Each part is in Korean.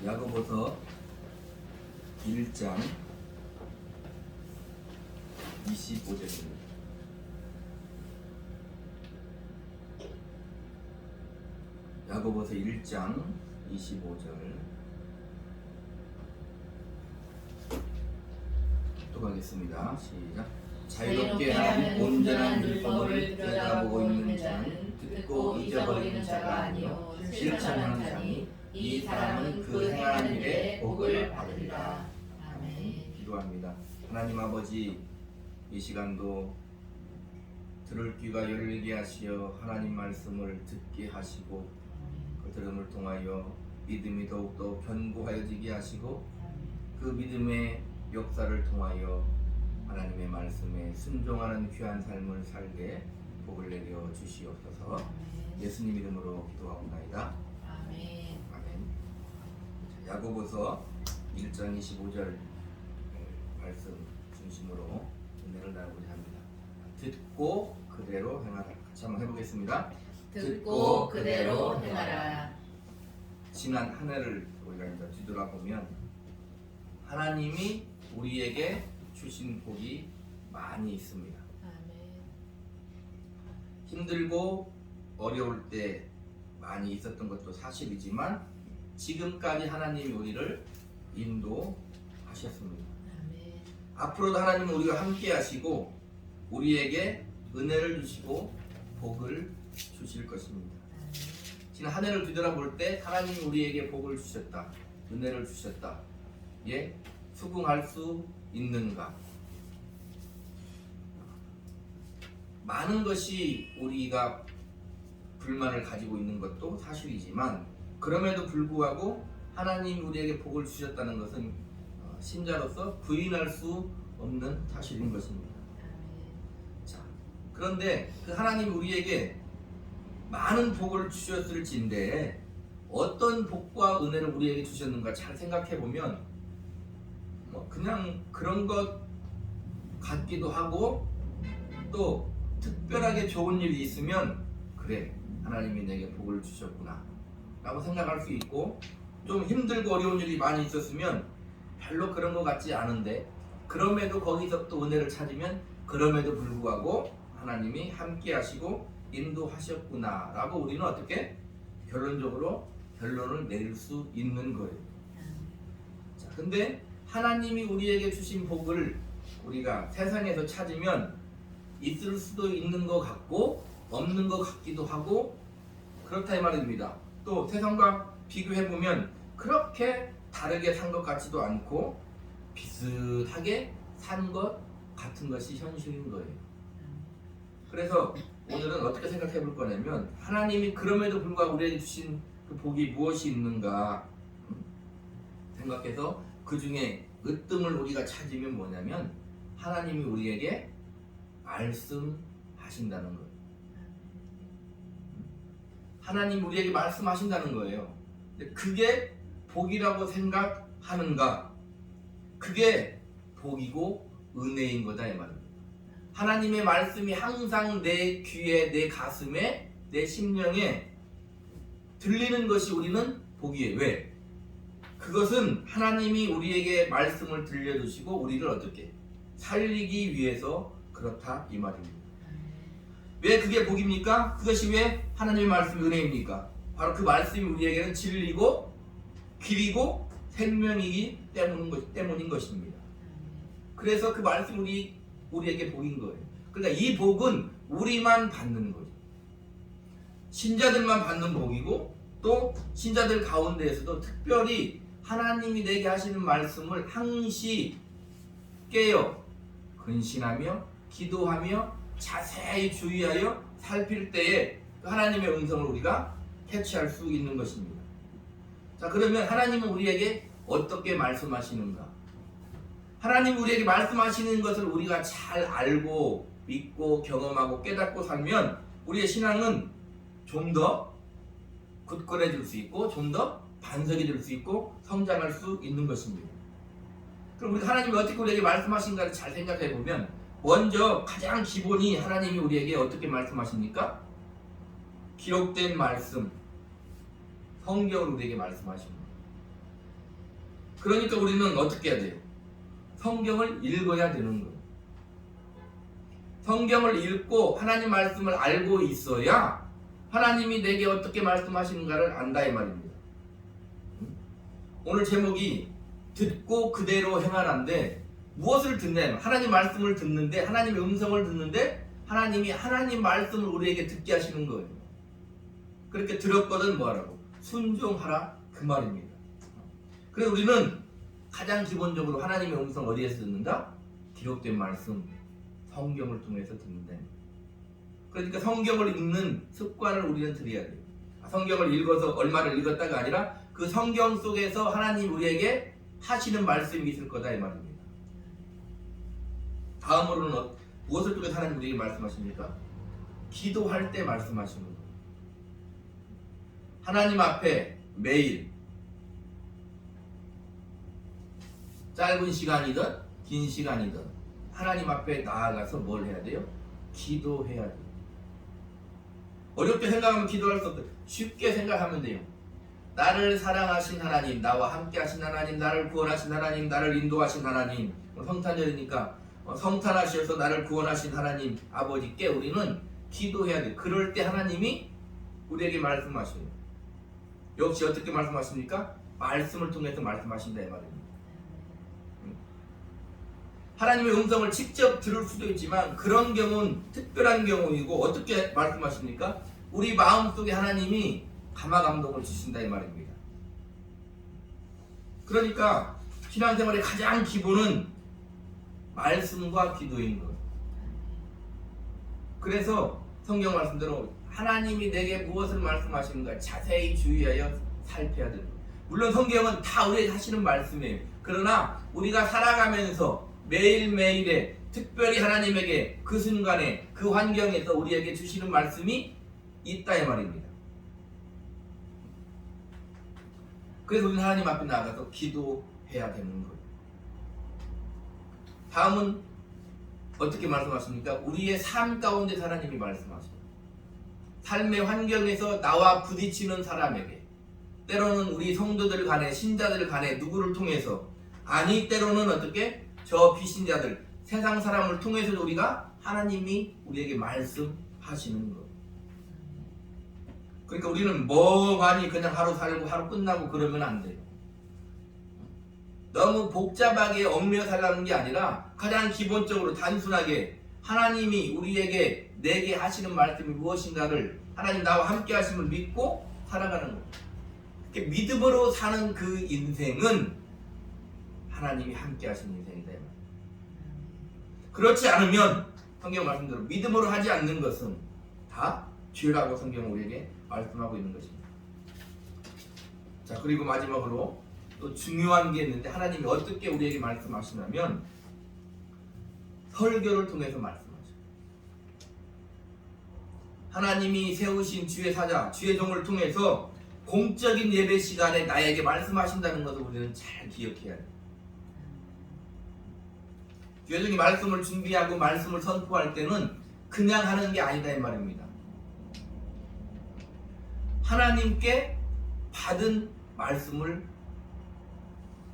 야고보서 1장 25절입니다. 야고보서 1장 25절 또 가겠습니다. 시작. 자유롭게 하는 온전한 율법을 들여다보고 있는 자는 듣고 잊어버리는 자가 아니요 실천하는 자니 이 사람은 그 행하는 일에 복을 받으리라. 아멘. 기도합니다. 하나님 아버지, 이 시간도 들을 귀가 열리게 하시어 하나님 말씀을 듣게 하시고 그 들음을 통하여 믿음이 더욱더 견고하여지게 하시고 그 믿음의 역사를 통하여 하나님의 말씀에 순종하는 귀한 삶을 살게 복을 내려 주시옵소서. 예수님 이름으로 기도하옵나이다. 아멘. 아멘. 야고보서 1장 25절 말씀 중심으로 은혜를 나누고자 합니다. 듣고 그대로 행하라. 같이 한번 해보겠습니다. 듣고 그대로 행하라. 지난 한 해를 우리가 이제 뒤돌아보면 하나님이 우리에게 주신 복이 많이 있습니다. 아멘. 힘들고 어려울 때 많이 있었던 것도 사실이지만 지금까지 하나님이 우리를 인도하셨습니다. 아멘. 앞으로도 하나님은 우리와 함께 하시고 우리에게 은혜를 주시고 복을 주실 것입니다. 지난 한 해를 뒤돌아볼 때 하나님이 우리에게 복을 주셨다, 은혜를 주셨다. 예, 수긍할 수 있는가? 많은 것이 우리가 불만을 가지고 있는 것도 사실이지만 그럼에도 불구하고 하나님이 우리에게 복을 주셨다는 것은 신자로서 부인할 수 없는 사실인 것입니다. 자, 그런데 그 하나님이 우리에게 많은 복을 주셨을진데 어떤 복과 은혜를 우리에게 주셨는가 잘 생각해 보면 그냥 그런 것 같기도 하고 또 특별하게 좋은 일이 있으면 그래, 하나님이 내게 복을 주셨구나 라고 생각할 수 있고, 좀 힘들고 어려운 일이 많이 있었으면 별로 그런 것 같지 않은데 그럼에도 거기서 또 은혜를 찾으면 그럼에도 불구하고 하나님이 함께 하시고 인도하셨구나 라고 우리는 어떻게 결론적으로 결론을 내릴 수 있는 거예요. 자, 근데 하나님이 우리에게 주신 복을 우리가 세상에서 찾으면 있을 수도 있는 것 같고 없는 것 같기도 하고 그렇다 이 말입니다. 또 세상과 비교해보면 그렇게 다르게 산 것 같지도 않고 비슷하게 산 것 같은 것이 현실인 거예요. 그래서 오늘은 어떻게 생각해 볼 거냐면 하나님이 그럼에도 불구하고 우리에게 주신 그 복이 무엇이 있는가 생각해서 그 중에 으뜸을 우리가 찾으면 뭐냐면 하나님이 우리에게 말씀하신다는 거예요. 하나님이 우리에게 말씀하신다는 거예요. 그게 복이라고 생각하는가? 그게 복이고 은혜인 거다 이 말입니다. 하나님의 말씀이 항상 내 귀에, 내 가슴에, 내 심령에 들리는 것이 우리는 복이에요. 왜? 그것은 하나님이 우리에게 말씀을 들려주시고 우리를 어떻게 살리기 위해서 그렇다 이 말입니다. 왜 그게 복입니까? 그것이 왜 하나님의 말씀이 은혜입니까? 바로 그 말씀이 우리에게는 진리고 길이고 생명이기 때문인 것입니다. 그래서 그 말씀이 우리에게 복인 거예요. 그러니까 이 복은 우리만 받는 거죠. 신자들만 받는 복이고 또 신자들 가운데에서도 특별히 하나님이 내게 하시는 말씀을 항시 깨어 근신하며 기도하며 자세히 주의하여 살필 때에 하나님의 음성을 우리가 캐치할 수 있는 것입니다. 자, 그러면 하나님은 우리에게 어떻게 말씀하시는가? 하나님이 우리에게 말씀하시는 것을 우리가 잘 알고 믿고 경험하고 깨닫고 살면 우리의 신앙은 좀 더 굳건해질 수 있고 좀 더 반석이 될 수 있고 성장할 수 있는 것입니다. 그럼 우리 하나님이 어떻게 우리에게 말씀하신가를 잘 생각해 보면 먼저 가장 기본이 하나님이 우리에게 어떻게 말씀하십니까? 기록된 말씀, 성경을 우리에게 말씀하십니다. 그러니까 우리는 어떻게 해야 돼요? 성경을 읽어야 되는 거예요. 성경을 읽고 하나님 말씀을 알고 있어야 하나님이 내게 어떻게 말씀하시는가를 안다 이 말입니다. 오늘 제목이 듣고 그대로 행하라인데 무엇을 듣냐? 하나님 말씀을 듣는데, 하나님의 음성을 듣는데 하나님이 하나님 말씀을 우리에게 듣게 하시는 거예요. 그렇게 들었거든 뭐하라고? 순종하라 그 말입니다. 그래서 우리는 가장 기본적으로 하나님의 음성 어디에서 듣는다? 기록된 말씀, 성경을 통해서 듣는다. 그러니까 성경을 읽는 습관을 우리는 들여야 돼요. 성경을 읽어서 얼마를 읽었다가 아니라 그 성경 속에서 하나님 우리에게 하시는 말씀이 있을 거다 이 말입니다. 다음으로는 무엇을 통해서 하나님 우리에게 말씀하십니까? 기도할 때 말씀하시는 거예요. 하나님 앞에 매일 짧은 시간이든 긴 시간이든 하나님 앞에 나아가서 뭘 해야 돼요? 기도해야 돼요. 어렵게 생각하면 기도할 수 없어요. 쉽게 생각하면 돼요. 나를 사랑하신 하나님, 나와 함께 하신 하나님, 나를 구원하신 하나님, 나를 인도하신 하나님. 성탄절이니까 성탄하셔서 나를 구원하신 하나님 아버지께 우리는 기도해야 돼요. 그럴 때 하나님이 우리에게 말씀하셔요. 역시 어떻게 말씀하십니까? 말씀을 통해서 말씀하신다 이 말입니다. 하나님의 음성을 직접 들을 수도 있지만 그런 경우는 특별한 경우이고 어떻게 말씀하십니까? 우리 마음속에 하나님이 감화감동을 주신다 이 말입니다. 그러니까 신앙생활의 가장 기본은 말씀과 기도인 거예요. 그래서 성경 말씀대로 하나님이 내게 무엇을 말씀하시는가 자세히 주의하여 살펴야 됩니다. 물론 성경은 다 우리에게 하시는 말씀이에요. 그러나 우리가 살아가면서 매일매일에 특별히 하나님에게 그 순간에 그 환경에서 우리에게 주시는 말씀이 있다 이 말입니다. 그래서 우리는 하나님 앞에 나가서 기도해야 되는 거예요. 다음은 어떻게 말씀하십니까? 우리의 삶 가운데 하나님이 말씀하십니다. 삶의 환경에서 나와 부딪히는 사람에게, 때로는 우리 성도들 간에, 신자들 간에 누구를 통해서, 아니 때로는 어떻게? 저 비신자들, 세상 사람을 통해서 우리가 하나님이 우리에게 말씀하시는 거예요. 그러니까 우리는 멍하니 그냥 하루 살고 하루 끝나고 그러면 안 돼요. 너무 복잡하게 얽매여 살라는 게 아니라 가장 기본적으로 단순하게 하나님이 우리에게 내게 하시는 말씀이 무엇인가를 하나님 나와 함께 하심을 믿고 살아가는 거예요. 믿음으로 사는 그 인생은 하나님이 함께 하시는 인생이다. 그렇지 않으면 성경 말씀대로 믿음으로 하지 않는 것은 다 죄라고 성경은 우리에게 말씀하고 있는 것입니다. 자, 그리고 마지막으로 또 중요한 게 있는데 하나님이 어떻게 우리에게 말씀하시냐면 설교를 통해서 말씀하셔요. 하나님이 세우신 주의 사자, 주의 종을 통해서 공적인 예배 시간에 나에게 말씀하신다는 것을 우리는 잘 기억해야 해요. 주의 종이 말씀을 준비하고 말씀을 선포할 때는 그냥 하는 게 아니다 이 말입니다. 하나님께 받은 말씀을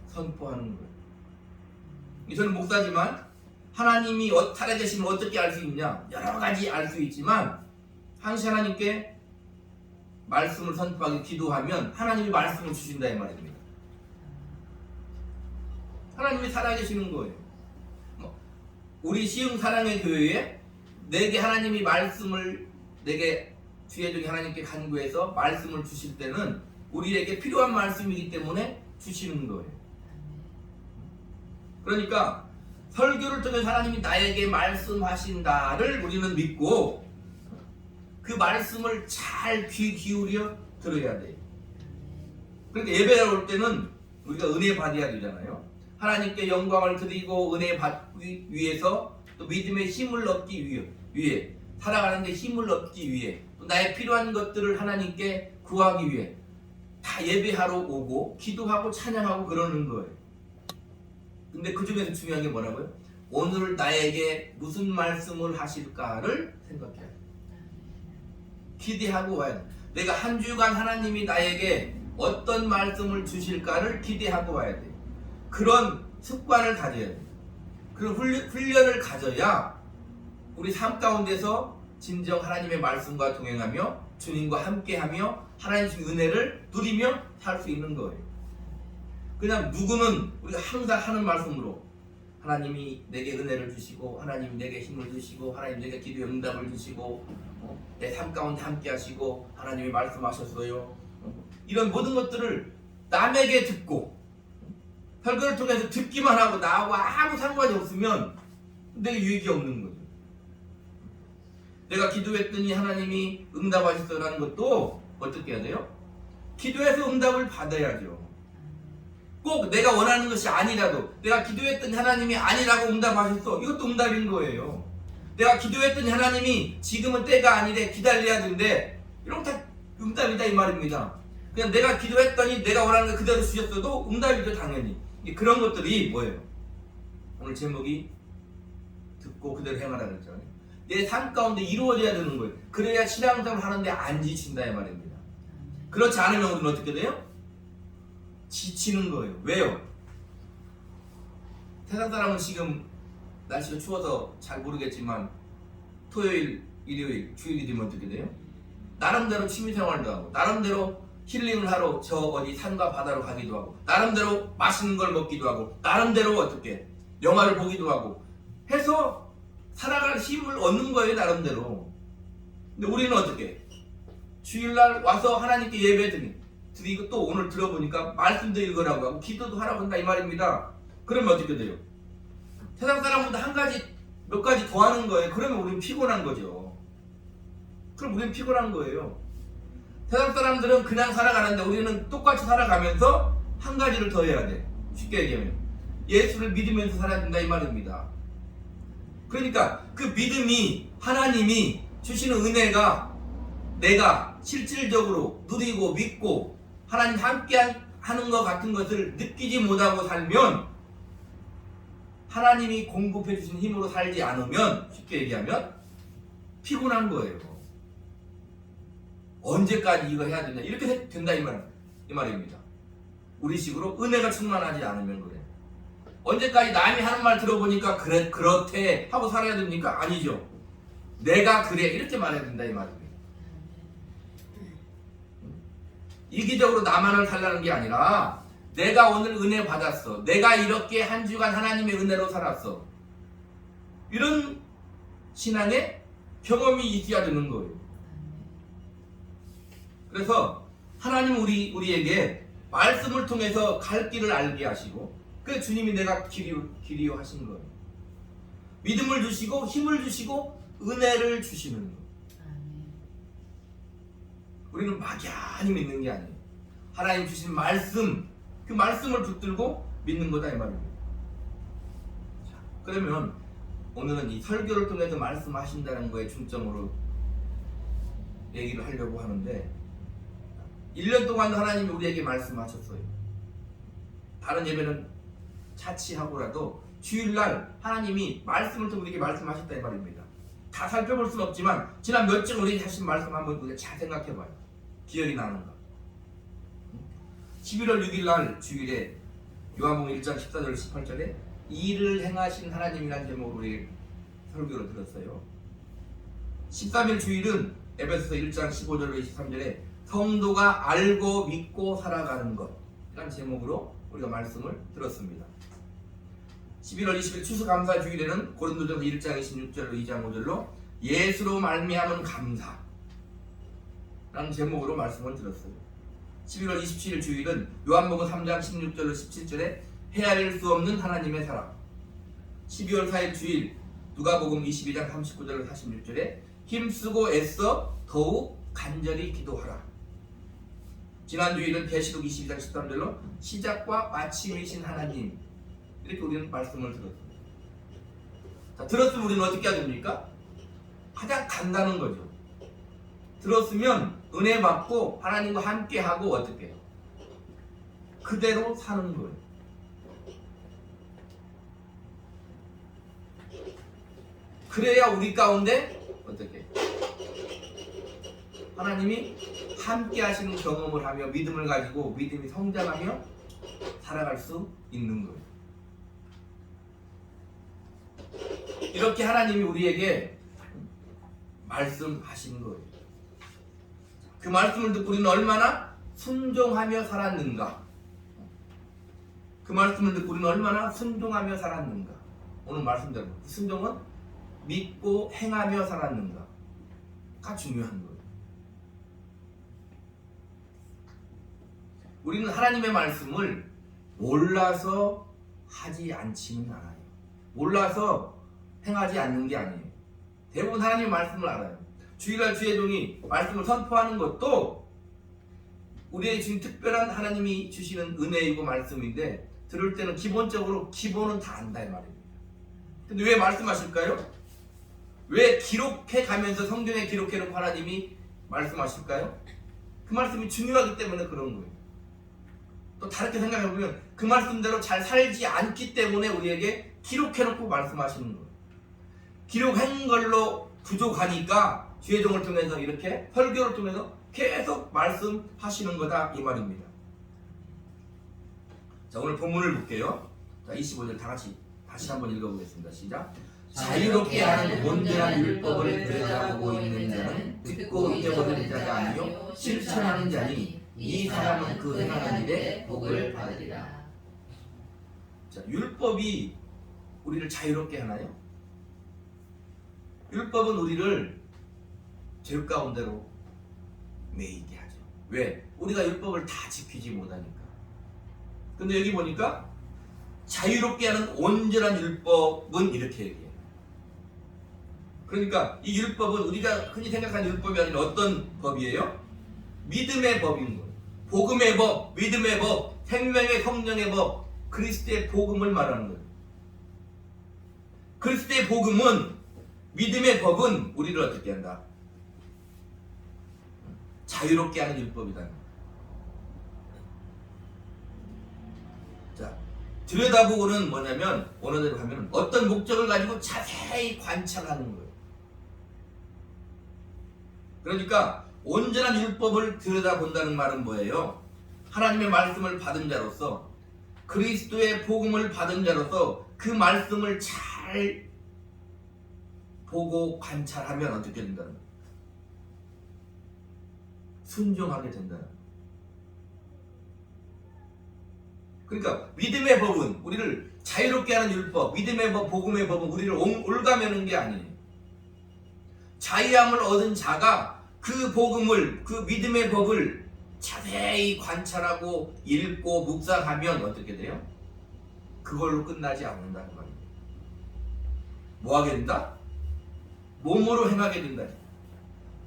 선포하는 거예요. 저는 목사지만 하나님이 살아계시면 어떻게 알 수 있냐? 여러 가지 알 수 있지만 항상 하나님께 말씀을 선포하기 기도하면 하나님이 말씀을 주신다 이 말입니다. 하나님이 살아계시는 거예요. 우리 시흥 사랑의 교회에 내게 하나님이 말씀을 내게 주의 종이 하나님께 간구해서 말씀을 주실 때는 우리에게 필요한 말씀이기 때문에 주시는 거예요. 그러니까 설교를 통해서 하나님이 나에게 말씀하신다를 우리는 믿고 그 말씀을 잘 귀 기울여 들어야 돼요. 그러니까 예배에 올 때는 우리가 은혜 받아야 되잖아요. 하나님께 영광을 드리고 은혜 받기 위해서 또 믿음의 힘을 얻기 위해 살아가는 데 힘을 얻기 위해 또 나의 필요한 것들을 하나님께 구하기 위해 다 예배하러 오고 기도하고 찬양하고 그러는 거예요. 근데 그 중에서 중요한 게 뭐라고요? 오늘 나에게 무슨 말씀을 하실까를 생각해야 돼요. 기대하고 와야 돼요. 내가 한 주간 하나님이 나에게 어떤 말씀을 주실까를 기대하고 와야 돼요. 그런 습관을 가져야 돼요. 그런 훈련을 가져야 우리 삶 가운데서 진정 하나님의 말씀과 동행하며 주님과 함께하며 하나님 주신 은혜를 누리며 살 수 있는 거예요. 그냥 누구는 우리가 항상 하는 말씀으로 하나님이 내게 은혜를 주시고 하나님이 내게 힘을 주시고 하나님 내게 기도의 응답을 주시고 내 삶 가운데 함께 하시고 하나님이 말씀하셨어요. 이런 모든 것들을 남에게 듣고 설교를 통해서 듣기만 하고 나와 아무 상관이 없으면 내게 유익이 없는 거죠. 내가 기도했더니 하나님이 응답하셨어라는 것도 어떻게 해야 돼요? 기도해서 응답을 받아야죠. 꼭 내가 원하는 것이 아니라도 내가 기도했더니 하나님이 아니라고 응답하셨어. 이것도 응답인 거예요. 내가 기도했더니 하나님이 지금은 때가 아니래 기다려야 되는데 이런 거 다 응답이다 이 말입니다. 그냥 내가 기도했더니 내가 원하는 거 그대로 주셨어도 응답이죠 당연히. 그런 것들이 뭐예요? 오늘 제목이 듣고 그대로 행하라 그랬잖아요. 내 삶 가운데 이루어져야 되는 거예요. 그래야 신앙생활 하는데 안 지친다 이 말입니다. 그렇지 않으면 우리는 어떻게 돼요? 지치는 거예요. 왜요? 세상 사람은 지금 날씨가 추워서 잘 모르겠지만 토요일, 일요일, 주일이 되면 어떻게 돼요? 나름대로 취미생활도 하고 나름대로 힐링을 하러 저 어디 산과 바다로 가기도 하고 나름대로 맛있는 걸 먹기도 하고 나름대로 어떻게 영화를 보기도 하고 해서 살아갈 힘을 얻는 거예요 나름대로. 근데 우리는 어떻게 주일날 와서 하나님께 예배 드리고 또 오늘 들어보니까 말씀도 읽으라고 하고 기도도 하라고 한다 이 말입니다. 그러면 어떻게 돼요? 세상 사람보다 몇 가지 더 하는 거예요. 그러면 우리는 피곤한 거죠. 그럼 우리는 피곤한 거예요. 세상 사람들은 그냥 살아가는데 우리는 똑같이 살아가면서 한 가지를 더 해야 돼. 쉽게 얘기하면 예수를 믿으면서 살아야 된다 이 말입니다. 그러니까 그 믿음이 하나님이 주시는 은혜가 내가 실질적으로 누리고 믿고 하나님 함께 하는 것 같은 것을 느끼지 못하고 살면 하나님이 공급해 주신 힘으로 살지 않으면 쉽게 얘기하면 피곤한 거예요. 언제까지 이거 해야 되냐 이렇게 된다 이 말입니다. 우리 식으로 은혜가 충만하지 않으면 그래. 언제까지 남이 하는 말 들어보니까 그렇대 하고 살아야 됩니까? 아니죠. 내가 그래 이렇게 말해야 된다 이 말입니다. 이기적으로 나만을 살라는 게 아니라 내가 오늘 은혜 받았어. 내가 이렇게 한 주간 하나님의 은혜로 살았어. 이런 신앙의 경험이 있어야 되는 거예요. 그래서 하나님은 우리에게 말씀을 통해서 갈 길을 알게 하시고 그 주님이 내가 길이요 하신 거예요. 믿음을 주시고 힘을 주시고 은혜를 주시는 거예요. 우리는 막연히 믿는 게 아니에요. 하나님 주신 말씀, 그 말씀을 붙들고 믿는 거다 이 말입니다. 자, 그러면 오늘은 이 설교를 통해서 말씀하신다는 거에 중점으로 얘기를 하려고 하는데 1년 동안 하나님이 우리에게 말씀하셨어요. 다른 예배는 차치하고라도 주일날 하나님이 말씀을 통해 우리에게 말씀하셨다 이 말입니다. 다 살펴볼 수는 없지만 지난 몇 주 우리에게 하신 말씀 한번 우리가 잘 생각해봐요. 기억이 나는가? 11월 6일 주일에 요한복음 1장 14절 18절에 이를 행하신 하나님이라는 제목으로 우리 설교를 들었어요. 13일 주일은 에베소서 1장 15절로 23절에 성도가 알고 믿고 살아가는 것이라는 제목으로 우리가 말씀을 들었습니다. 11월 20일 추수감사 주일에는 고린도전서 1장 26절로 2장 5절로 예수로 말미암은 감사 라는 제목으로 말씀을 들었어요. 11월 27일 주일은 요한복음 3장 16절로 17절에 헤아릴 수 없는 하나님의 사랑. 12월 4일 주일 누가복음 22장 39절로 46절에 힘쓰고 애써 더욱 간절히 기도하라. 지난 주일은 계시록 22장 13절로 시작과 마침이신 하나님 이렇게 우리는 말씀을 들었습니다. 자, 들었으면 우리는 어떻게 해야 됩니까? 가장 간단한 거죠. 들었으면 은혜 받고 하나님과 함께 하고 어떻게 해요? 그대로 사는 거예요. 그래야 우리 가운데 어떻게 해요? 하나님이 함께 하시는 경험을 하며 믿음을 가지고 믿음이 성장하며 살아갈 수 있는 거예요. 이렇게 하나님이 우리에게 말씀하신 거예요. 그 말씀을 듣고 우리는 얼마나 순종하며 살았는가? 그 말씀을 듣고 우리는 얼마나 순종하며 살았는가? 오늘 말씀대로 순종은 믿고 행하며 살았는가가 중요한 거예요. 우리는 하나님의 말씀을 몰라서 하지 않지는 않아요. 몰라서 행하지 않는 게 아니에요. 대부분 하나님의 말씀을 알아요. 주일날 주의종이 말씀을 선포하는 것도 우리의 지금 특별한 하나님이 주시는 은혜이고 말씀인데 들을 때는 기본적으로 기본은 다 안다 이 말입니다. 근데 왜 말씀하실까요? 왜 기록해 가면서 성경에 기록해 놓고 하나님이 말씀하실까요? 그 말씀이 중요하기 때문에 그런 거예요. 또 다르게 생각해 보면 그 말씀대로 잘 살지 않기 때문에 우리에게 기록해 놓고 말씀하시는 거예요. 기록한 걸로 부족하니까 주의종을 통해서 이렇게 설교를 통해서 계속 말씀하시는 거다 이 말입니다. 자, 오늘 본문을 볼게요. 자, 25절 다시 한번 읽어보겠습니다. 시작. 자유롭게 하는 온전한 율법을 들여다보고 있는 자는 듣고 잊어버리는 자가 아니요 실천하는 자니 이 사람은 그 행하는 일에 복을 받으리라. 자, 율법이 우리를 자유롭게 하나요? 율법은 우리를 죄 가운데로 매이게 하죠. 왜? 우리가 율법을 다 지키지 못하니까. 근데 여기 보니까 자유롭게 하는 온전한 율법은 이렇게 얘기해요. 그러니까 이 율법은 우리가 흔히 생각하는 율법이 아니라 어떤 법이에요? 믿음의 법인 거예요. 복음의 법, 믿음의 법, 생명의 성령의 법, 그리스도의 복음을 말하는 거예요. 그리스도의 복음은, 믿음의 법은 우리를 어떻게 한다? 자유롭게 하는 율법이다. 자, 들여다보고는 뭐냐면 원어대로 하면 어떤 목적을 가지고 자세히 관찰하는 거예요. 그러니까 온전한 율법을 들여다본다는 말은 뭐예요? 하나님의 말씀을 받은 자로서, 그리스도의 복음을 받은 자로서 그 말씀을 잘 보고 관찰하면 어떻게 된다는 거예요? 순종하게 된다는 거예요. 그러니까 믿음의 법은 우리를 자유롭게 하는 율법, 믿음의 법, 복음의 법은 우리를 올가매는 게 아니에요. 자유함을 얻은 자가 그 복음을, 그 믿음의 법을 자세히 관찰하고 읽고 묵상하면 어떻게 돼요? 그걸로 끝나지 않는다는 말이에요. 뭐 하게 된다? 몸으로 행하게 된다.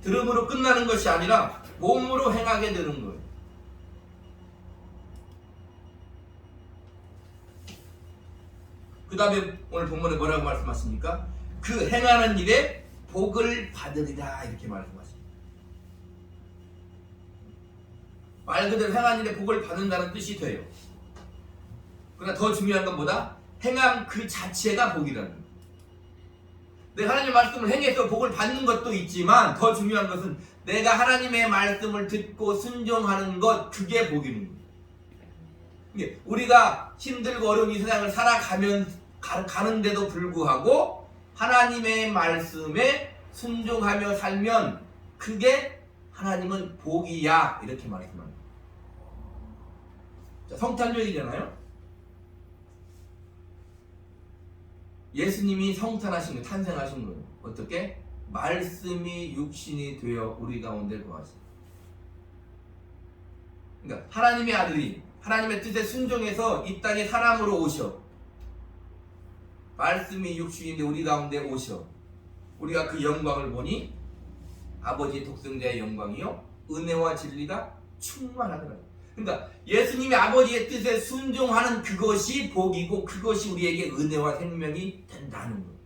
들음으로 끝나는 것이 아니라 몸으로 행하게 되는 거예요. 그 다음에 오늘 본문에 뭐라고 말씀하십니까? 그 행하는 일에 복을 받으리라 이렇게 말씀하십니다. 말 그대로 행한 일에 복을 받는다는 뜻이 돼요. 그러나 더 중요한 건 뭐다? 행함 그 자체가 복이라는 거예요. 내가 하나님의 말씀을 행해서 복을 받는 것도 있지만 더 중요한 것은 내가 하나님의 말씀을 듣고 순종하는 것, 그게 복인 거예요. 우리가 힘들고 어려운 이 세상을 가는데도 불구하고 하나님의 말씀에 순종하며 살면 그게 하나님은 복이야 이렇게 말씀합니다. 자, 성탄절이잖아요. 예수님이 성탄하신 거예요. 탄생하신 거예요. 어떻게? 말씀이 육신이 되어 우리 가운데 거하시. 그러니까 하나님의 아들이 하나님의 뜻에 순종해서 이 땅에 사람으로 오셔. 말씀이 육신인데 우리 가운데 오셔. 우리가 그 영광을 보니 아버지의 독생자의 영광이요 은혜와 진리가 충만하더라. 그러니까 예수님이 아버지의 뜻에 순종하는 그것이 복이고 그것이 우리에게 은혜와 생명이 된다는 거예요.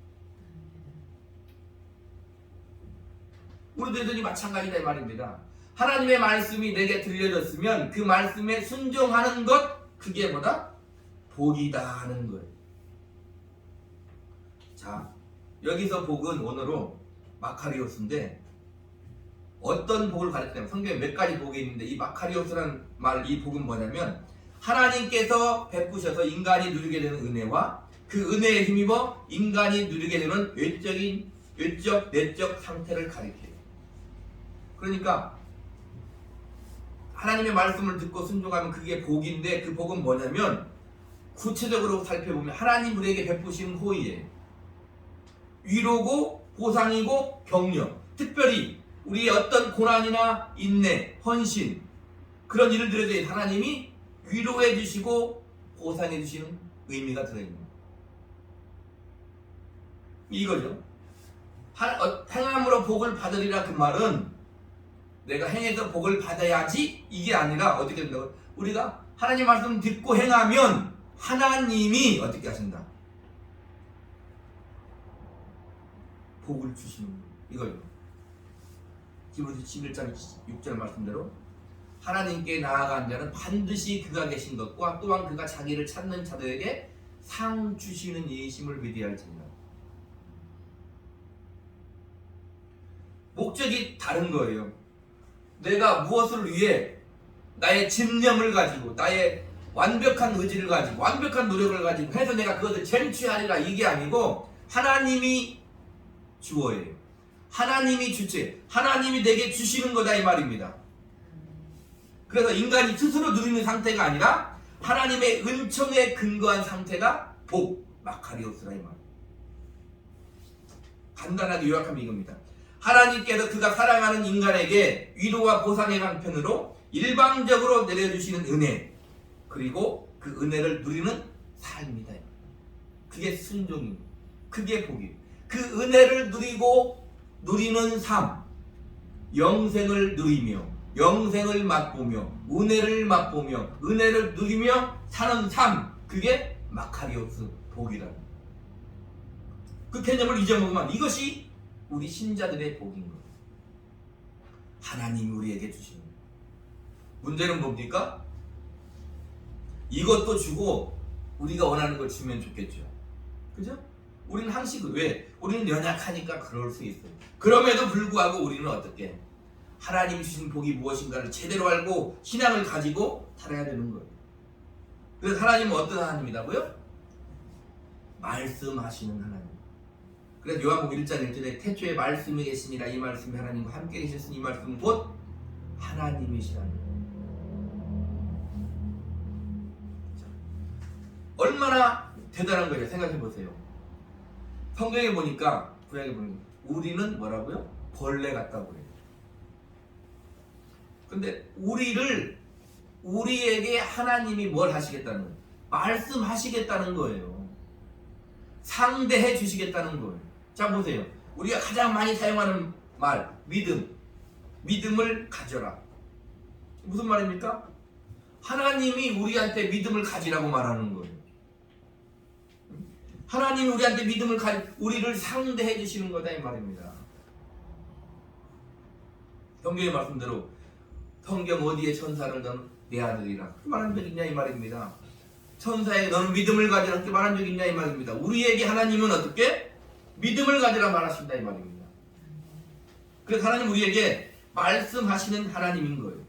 우리들이 마찬가지다 이 말입니다. 하나님의 말씀이 내게 들려졌으면 그 말씀에 순종하는 것, 그게 뭐다? 복이다 하는 거예요. 자, 여기서 복은 원어로 마카리오스인데 어떤 복을 가르치냐면 성경에 몇 가지 복이 있는데 이 마카리오스라는 말, 이 복은 뭐냐면 하나님께서 베푸셔서 인간이 누리게 되는 은혜와 그 은혜에 힘입어 인간이 누리게 되는 외적, 내적 상태를 가리켜요. 그러니까 하나님의 말씀을 듣고 순종하면 그게 복인데, 그 복은 뭐냐면 구체적으로 살펴보면 하나님 우리에게 베푸시는 호의예요. 위로고 보상이고 격려. 특별히 우리의 어떤 고난이나 인내, 헌신, 그런 일들에 하나님이 위로해 주시고 보상해 주시는 의미가 들어있는 거예요. 이거죠. 행함으로 복을 받으리라, 그 말은 내가 행해서 복을 받아야지 이게 아니라 어떻게 된다고? 우리가 하나님 말씀 듣고 행하면 하나님이 어떻게 하신다? 복을 주시는 이거예요. 디모데 11장 6절 말씀대로 하나님께 나아간 자는 반드시 그가 계신 것과 또한 그가 자기를 찾는 자들에게 상 주시는 이심을 위대할지니라. 목적이 다른 거예요. 내가 무엇을 위해 나의 집념을 가지고 나의 완벽한 의지를 가지고 완벽한 노력을 가지고 해서 내가 그것을 쟁취하리라, 이게 아니고 하나님이 주어예요. 하나님이 주체, 하나님이 내게 주시는 거다, 이 말입니다. 그래서 인간이 스스로 누리는 상태가 아니라 하나님의 은총에 근거한 상태가 복, 마카리오스라, 이 말. 간단하게 요약하면 이겁니다. 하나님께서 그가 사랑하는 인간에게 위로와 보상의 방편으로 일방적으로 내려주시는 은혜, 그리고 그 은혜를 누리는 삶이다. 그게 순종입니다. 그게 복이에요. 그 은혜를 누리고 누리는 삶, 영생을 누리며 영생을 맛보며 은혜를 맛보며 은혜를 누리며 사는 삶, 그게 마카리오스 복이다. 그 개념을 잊어먹으면 이것이 우리 신자들의 복인 거예요. 하나님이 우리에게 주시는 거예요. 문제는 뭡니까? 이것도 주고 우리가 원하는 걸 주면 좋겠죠. 그죠? 우리는 항상 왜? 우리는 연약하니까 그럴 수 있어요. 그럼에도 불구하고 우리는 어떻게? 하나님이 주신 복이 무엇인가를 제대로 알고 신앙을 가지고 살아야 되는 거예요. 그래서 하나님은 어떤 하나님이라고요? 말씀하시는 하나님. 그래서 요한복음 1장 1절에 태초에 말씀이 계시니라, 이 말씀이 하나님과 함께 계셨으니 이 말씀은 곧 하나님이시라는 거예요. 얼마나 대단한 거예요. 생각해 보세요. 성경에 보니까, 구약에 보니까 우리는 뭐라고요? 벌레 같다고 해요. 근데 우리에게 하나님이 뭘 하시겠다는 거예요? 말씀하시겠다는 거예요. 상대해 주시겠다는 거예요. 자, 보세요. 우리가 가장 많이 사용하는 말, 믿음을 가져라. 무슨 말입니까? 하나님이 우리한테 믿음을 가지라고 말하는 거예요. 하나님이 우리한테 믿음을 우리를 상대해 주시는 거다, 이 말입니다. 성경의 말씀대로 성경 어디에 천사를 넌 내 아들이라 그렇게 말한 적 있냐, 이 말입니다. 천사에게 너는 믿음을 가지라 그렇게 말한 적 있냐, 이 말입니다. 우리에게 하나님은 어떻게? 믿음을 가지라 말하신다, 이 말입니다. 그래서 하나님 우리에게 말씀하시는 하나님인 거예요.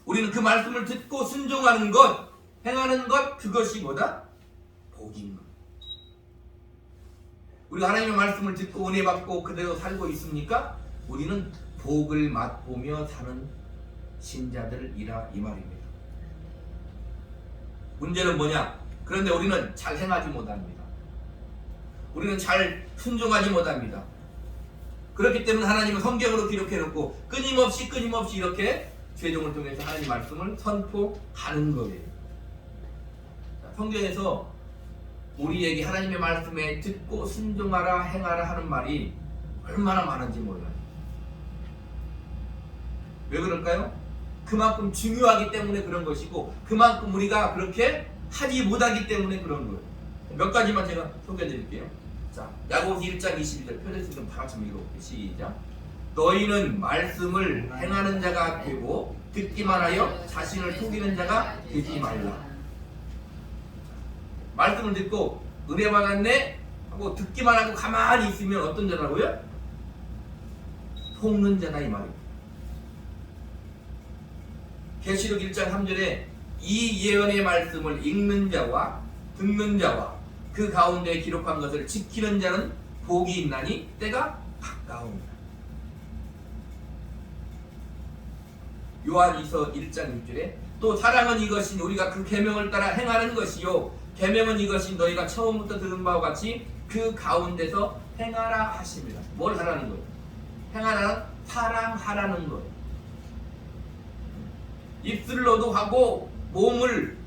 우리는 그 말씀을 듣고 순종하는 것, 행하는 것, 그것이 뭐다? 복인 것. 우리가 하나님의 말씀을 듣고 은혜 받고 그대로 살고 있습니까? 우리는 복을 맛보며 사는 신자들이라, 이 말입니다. 문제는 뭐냐? 그런데 우리는 잘 행하지 못합니다. 우리는 잘 순종하지 못합니다. 그렇기 때문에 하나님은 성경으로 기록해놓고 끊임없이 이렇게 죄종을 통해서 하나님 말씀을 선포하는 거예요. 성경에서 우리에게 하나님의 말씀에 듣고 순종하라, 행하라 하는 말이 얼마나 많은지 몰라요. 왜 그럴까요? 그만큼 중요하기 때문에 그런 것이고, 그만큼 우리가 그렇게 하지 못하기 때문에 그런 거예요. 몇 가지만 제가 소개해 드릴게요. 자, 야고보서 1장 22절 표제식 좀 다 같이 읽어볼게요. 시작. 너희는 말씀을 행하는 자가 되고 듣기만 하여 자신을 속이는 자가 되지 말라. 말씀을 듣고 은혜 받았네 하고 듣기만 하고 가만히 있으면 어떤 자라고요? 속는 자다, 이 말이에요. 계시록 1장 3절에 이 예언의 말씀을 읽는 자와 듣는 자와 그 가운데 기록한 것을 지키는 자는 복이 있나니 때가 가까우니라. 요한이서 1장 6절에 또 사랑은 이것이 우리가 그 계명을 따라 행하는 것이요 계명은 이것이 너희가 처음부터 들은 바와 같이 그 가운데서 행하라 하십니다. 뭘 하라는 거예요? 행하라는 사랑하라는 거예요. 입술로도 하고 몸을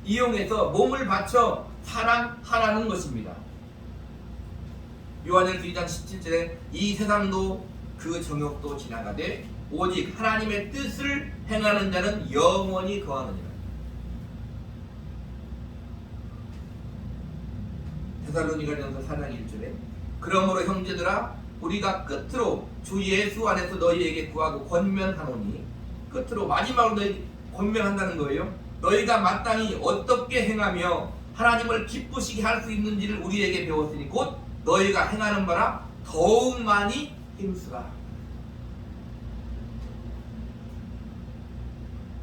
이용해서 몸을 바쳐 사랑하라는 것입니다. 요한일서 2장 17절에 이 세상도 그 정욕도 지나가되 오직 하나님의 뜻을 행하는 자는 영원히 거하느니라. 데살로니가전서 4장 1절에 그러므로 형제들아 우리가 끝으로 주 예수 안에서 너희에게 구하고 권면하노니 끝으로 마지막으로 너희 권면한다는 거예요. 너희가 마땅히 어떻게 행하며 하나님을 기쁘시게 할 수 있는지를 우리에게 배웠으니 곧 너희가 행하는 바라 더욱 많이 힘쓰라.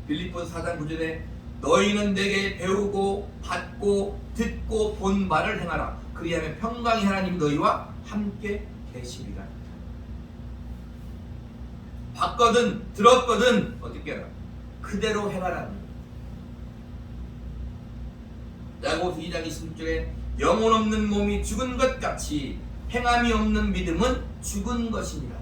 빌립보서 4장 9절에 너희는 내게 배우고 받고 듣고 본 바를 행하라. 그리하면 평강의 하나님 너희와 함께 계시리라. 봤거든 들었거든 어떻게 하라? 그대로 행하라. 야고보서 2장 26절에 영혼 없는 몸이 죽은 것 같이 행함이 없는 믿음은 죽은 것이니라.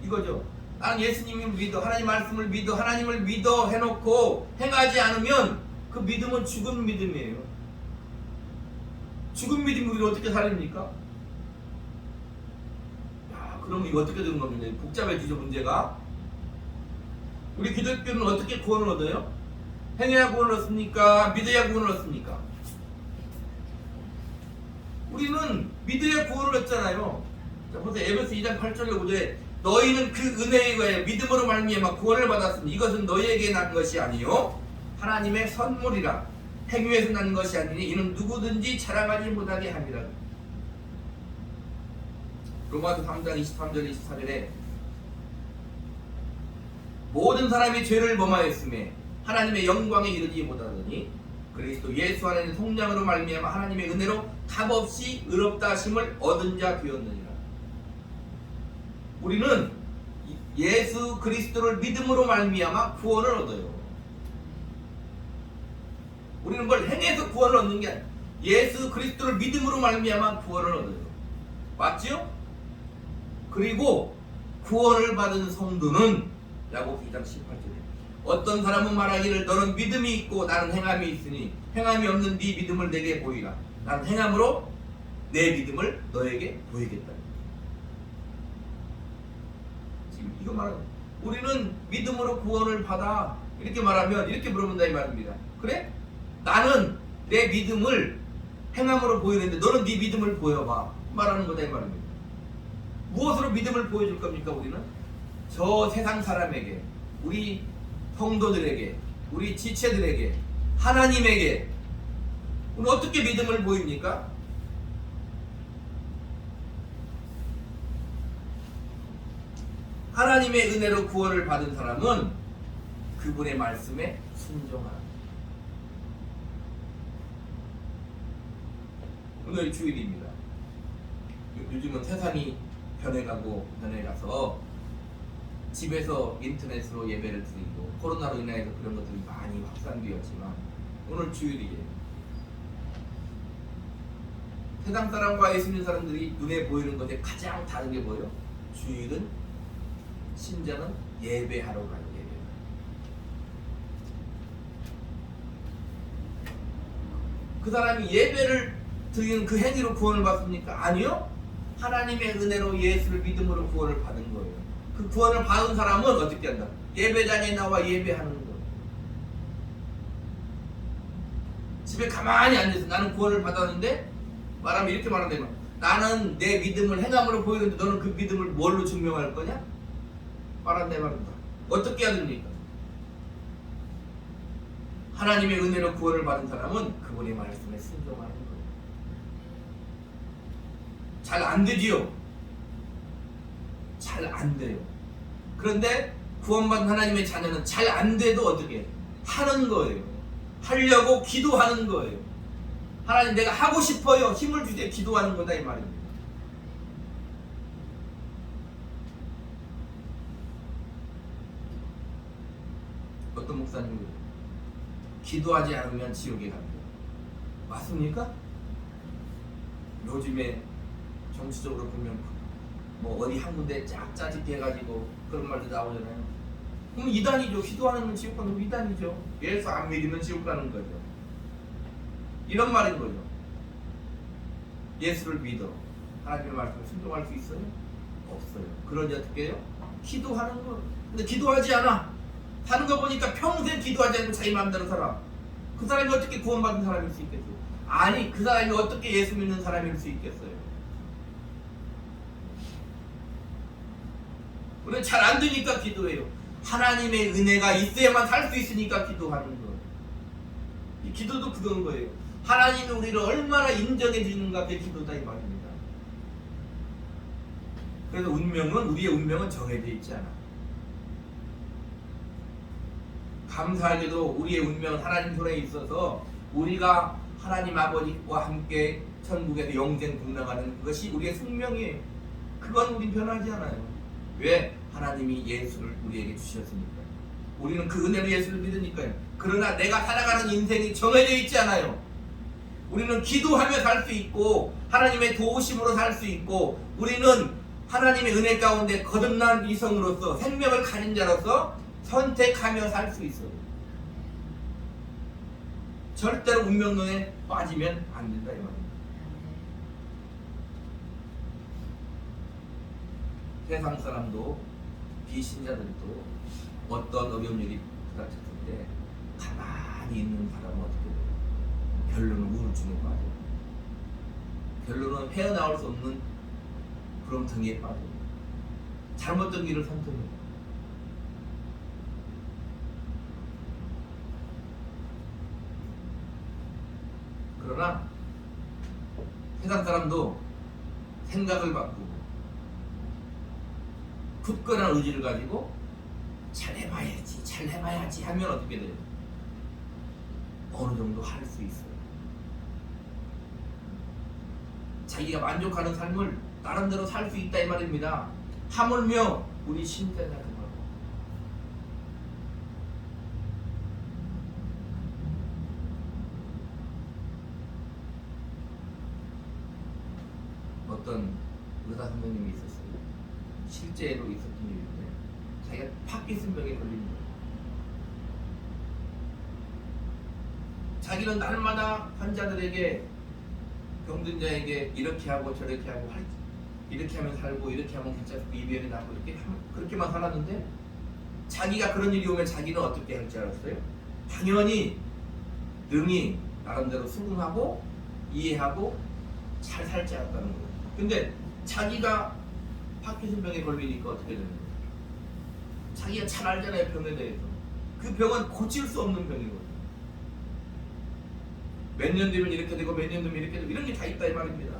이거죠. 나는 예수님을 믿어, 하나님 말씀을 믿어, 하나님을 믿어 해놓고 행하지 않으면 그 믿음은 죽은 믿음이에요. 죽은 믿음이 우리를 어떻게 살립니까? 야, 그럼 이거 어떻게 되는 겁니까? 복잡해지죠, 문제가. 우리 기독교는 어떻게 구원을 얻어요? 행해야 구원을 얻습니까? 믿어야 구원을 얻습니까? 우리는 믿어야 구원을 얻잖아요. 자, 보세요. 에베소 2장 8절에 5절에 너희는 그 은혜에 의하여 믿음으로 말미암아 구원을 받았으니 이것은 너희에게 난 것이 아니요 하나님의 선물이라. 행위에서 난 것이 아니니 이는 누구든지 자랑하지 못하게 함이라. 로마서 3장 23절 24절에 모든 사람이 죄를 범하였음에 하나님의 영광에 이르지 못하더니 그리스도 예수 안에 있는 성령으로 말미암아 하나님의 은혜로 값없이 의롭다 하심을 얻은 자 되었느니라. 우리는 예수 그리스도를 믿음으로 말미암아 구원을 얻어요. 우리는 뭘 행해서 구원을 얻는 게 아니야. 예수 그리스도를 믿음으로 말미암아 구원을 얻어요. 맞죠? 그리고 구원을 받은 성도는 야고보서 2장 18절에 어떤 사람은 말하기를 너는 믿음이 있고 나는 행함이 있으니 행함이 없는 네 믿음을 내게 보이라. 나는 행함으로 내 믿음을 너에게 보이겠다. 지금 이거 말하는 우리는 믿음으로 구원을 받아 이렇게 말하면 이렇게 물어본다 이 말입니다. 그래? 나는 내 믿음을 행함으로 보이는데 너는 네 믿음을 보여봐 말하는 거다 이 말입니다. 무엇으로 믿음을 보여줄 겁니까? 우리는 저 세상 사람에게, 우리 성도들에게, 우리 지체들에게, 하나님에게 우리 어떻게 믿음을 보입니까? 하나님의 은혜로 구원을 받은 사람은 그분의 말씀에 순종하라. 오늘 주일입니다. 요즘은 세상이 변해가서 집에서 인터넷으로 예배를 드리고 코로나로 인해서 그런 것들이 많이 확산되었지만 오늘 주일이에요. 세상 사람과 예수 믿는 사람들이 눈에 보이는 것에 가장 다른 게 뭐예요? 주일은 신자는 예배하러 가요. 예배. 그 사람이 예배를 드리는 그 행위로 구원을 받습니까? 아니요. 하나님의 은혜로 예수를 믿음으로 구원을 받은 거예요. 그 구원을 받은 사람은 어떻게 한다? 예배장에 나와 예배하는 거예요. 집에 가만히 앉아서 나는 구원을 받았는데 말하면 이렇게 말한다. 나는 내 믿음을 행함으로 보이는데 너는 그 믿음을 뭘로 증명할 거냐? 말한다 말입니다. 어떻게 해야 됩니까? 하나님의 은혜로 구원을 받은 사람은 그분의 말씀에 순종하는 거예요. 잘 안 되지요? 잘 안 돼요. 그런데 구원받은 하나님의 자녀는 잘 안 돼도 어떻게 하는 거예요. 하려고 기도하는 거예요. 하나님 내가 하고 싶어요. 힘을 주세요. 기도하는 거다 이 말입니다. 어떤 목사님은 기도하지 않으면 지옥에 간대요. 맞습니까? 요즘에 정치적으로 보면 뭐 어디 한 군데 짝짜집게 해가지고 그런 말도 나오잖아요. 그럼 이단이죠. 기도하는 지옥 가는 거 이단이죠. 예수 안 믿으면 지옥 가는 거죠. 이런 말인 거죠. 예수를 믿어. 하나님의 말씀을 순종할 수 있어요? 없어요. 그러니 어떻게 해요? 기도하는 거. 근데 기도하지 않아. 사는 거 보니까 평생 기도하지 않고 자기 마음대로 살아. 그 사람이 어떻게 구원받은 사람일 수 있겠어요? 아니, 그 사람이 어떻게 예수 믿는 사람일 수 있겠어요? 우리는 잘 안 되니까 기도해요. 하나님의 은혜가 있어야만 살 수 있으니까 기도하는 거. 이 기도도 그건 거예요. 하나님이 우리를 얼마나 인정해 주는가 그게 기도다 이 말입니다. 그래서 우리의 운명은 정해져 있지 않아. 감사하게도 우리의 운명은 하나님 손에 있어서 우리가 하나님 아버지와 함께 천국에서 영생 동행하는 그것이 우리의 숙명이에요. 그건 우린 변하지 않아요. 왜? 하나님이 예수를 우리에게 주셨으니까요. 우리는 그 은혜로 예수를 믿으니까요. 그러나 내가 살아가는 인생이 정해져 있지 않아요. 우리는 기도하며 살 수 있고 하나님의 도우심으로 살 수 있고 우리는 하나님의 은혜 가운데 거듭난 이성으로서 생명을 가진 자로서 선택하며 살 수 있어요. 절대로 운명론에 빠지면 안 된다 이 말입니다. 세상 사람도 비신자들도 어떤 어려운 일이 부닥쳤을 때 가만히 있는 사람은 어떻게 돼요? 결론은 우울증에 빠져요. 결론은 헤어나올 수 없는 구렁텅이에 빠져요. 잘못된 길을 선택해요. 그러나 세상 사람도 생각을 바꾸고 굳건한 의지를 가지고 잘 해봐야지 하면 어떻게 돼요? 어느 정도 할 수 있어요. 자기가 만족하는 삶을 나름대로 살 수 있다 이 말입니다. 하물며 우리 신자가 그 말. 어떤 의사 선생님이 있었어요. 실제로 있었던 일인데 자기가 파킨슨병에 걸린 거예요. 자기는 날마다 환자들에게 병든자에게 이렇게 하고 저렇게 하고 이렇게 하면 살고 이렇게 하면 괜찮고 이별이 나고 이렇게 그렇게만 살았는데 자기가 그런 일이 오면 자기는 어떻게 할 줄 알았어요? 당연히 능히 나름대로 수긍하고 이해하고 잘 살 줄 알았다는 거예요. 근데 자기가 파킨슨병에 걸리니까 어떻게 되는 거예요? 자기가 잘 알잖아요, 병에 대해서. 그 병은 고칠 수 없는 병이거든요. 몇 년 되면 이렇게 되고 몇 년 되면 이렇게 되고 이런 게 다 있다 이 말입니다.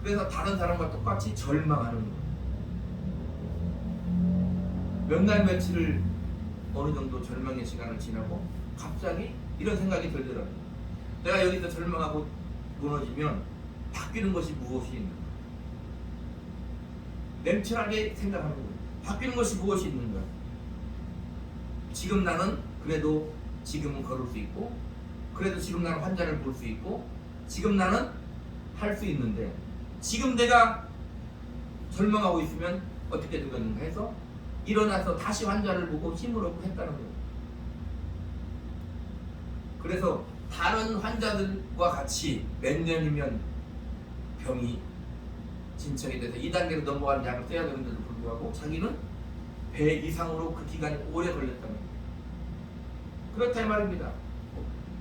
그래서 다른 사람과 똑같이 절망하는 거예요. 몇 날 며칠을 어느 정도 절망의 시간을 지나고 갑자기 이런 생각이 들더라고요. 내가 여기서 절망하고 무너지면 바뀌는 것이 무엇이 있는가? 냉철하게 생각하는 거예요. 바뀌는 것이 무엇이 있는가? 지금 나는 그래도 지금은 걸을 수 있고 그래도 지금 나는 환자를 볼 수 있고 지금 나는 할 수 있는데 지금 내가 절망하고 있으면 어떻게 되겠는가 해서 일어나서 다시 환자를 보고 힘을 얻고 했다는 거예요. 그래서 다른 환자들과 같이 몇 년이면 병이 진척이 돼서 2단계로 넘어가는 약을 써야 되는데도 불구하고 자기는 배 이상으로 그 기간이 오래 걸렸다는 거예요. 그렇다 이 말입니다.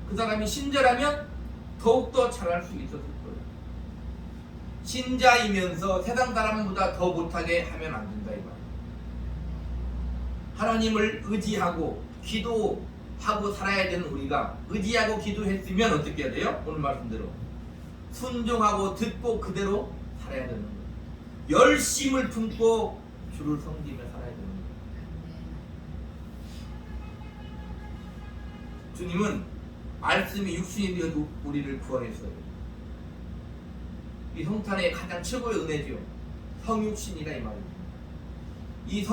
그 사람이 신자라면 더욱더 잘할 수 있었을 거예요. 신자이면서 세상 사람보다 더 못하게 하면 안 된다 이 말이에요. 하나님을 의지하고 기도하고 살아야 되는 우리가 의지하고 기도했으면 어떻게 해야 돼요? 오늘 말씀대로 순종하고 듣고 그대로 살아야 되는 거예요. 열심을 품고 주를 섬기며 살아야 주님은 말씀이 육신이 되어도 우리를 구원했어요. 이 성탄의 가장 최고의 은혜죠. 성육신이다 이 말입니다. 이